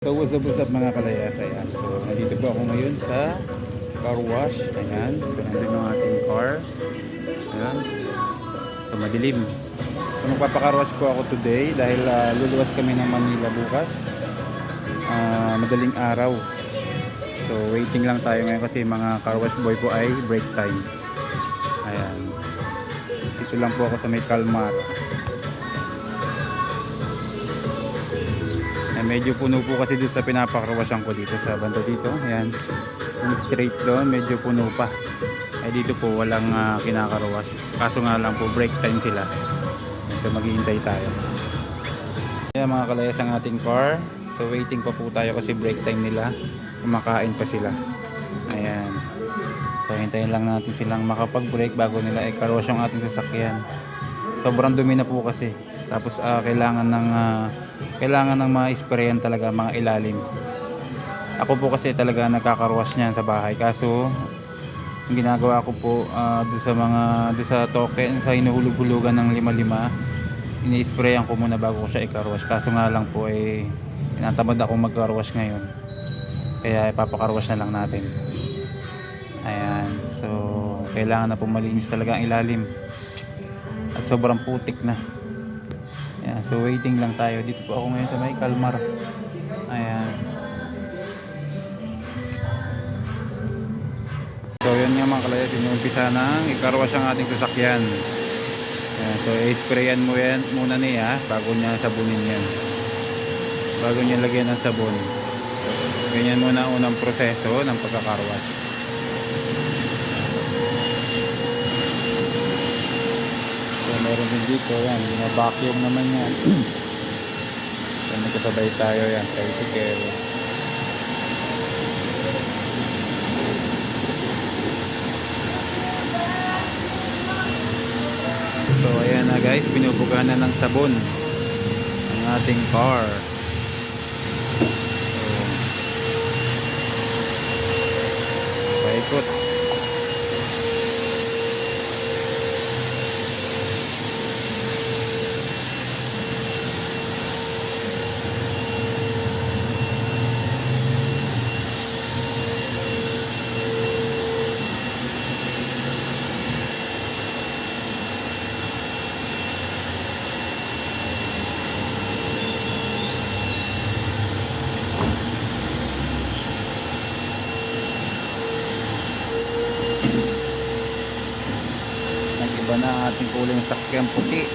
So what's up mga kalayas, ayan. So nandito po ako ngayon sa car wash, ayan. So nandun yung ating car, ayan. So madilim. So magpapacar wash po ako today dahil luluwas kami ng Manila bukas, madaling araw. So waiting lang tayo ngayon kasi mga car wash boy po ay break time. Ayan, dito lang po ako sa may Kalmar. Medyo puno po kasi dito sa pinapakarwasyan ko dito sa banda dito. Ayan, yung straight doon medyo puno pa. Dito po walang kinakarwash. Kaso nga lang po break time sila. So maghihintay tayo. Ayan mga kalayas ang ating car. So waiting pa po tayo kasi break time nila. Kumakain pa sila. Ayan. So hintayin lang natin silang makapag-break bago nila i-carwash yung ating sasakyan. Sobrang dumi na po kasi. Tapos kailangan ng ma-sprayan talaga mga ilalim. Ako po kasi talaga nagkakarwash niyan sa bahay. Kaso ang ginagawa ko po doon sa token, sa hinuhulog-hulugan ng lima-lima, ini-sprayan ko muna bago ko siya i-carwash. Kaso nga lang po tinatamad akong mag-carwash ngayon. Kaya ipapakarwash na lang natin. Ayan. So kailangan na po malinis talaga ang ilalim. At sobrang putik na. Ayan, so waiting lang tayo. Dito po ako ngayon sa may Kalmar. Ayan. So yan nga mga kalayas, inuumpisa ng i-carwash ang ating sasakyan. Ayan, so i-sprayan mo yan muna niya bago niya sabunin yan. Bago niya lagyan ng sabon. Ganyan muna ang unang proseso ng pagka-carwash. Meron din dito yan, vacuum naman yan. So magkasabay tayo yan, tricycle. So ayan na guys, pinupugahan na ng sabon ang ating car. So paikot. Iba na ang ating kulay ng sakyan puti.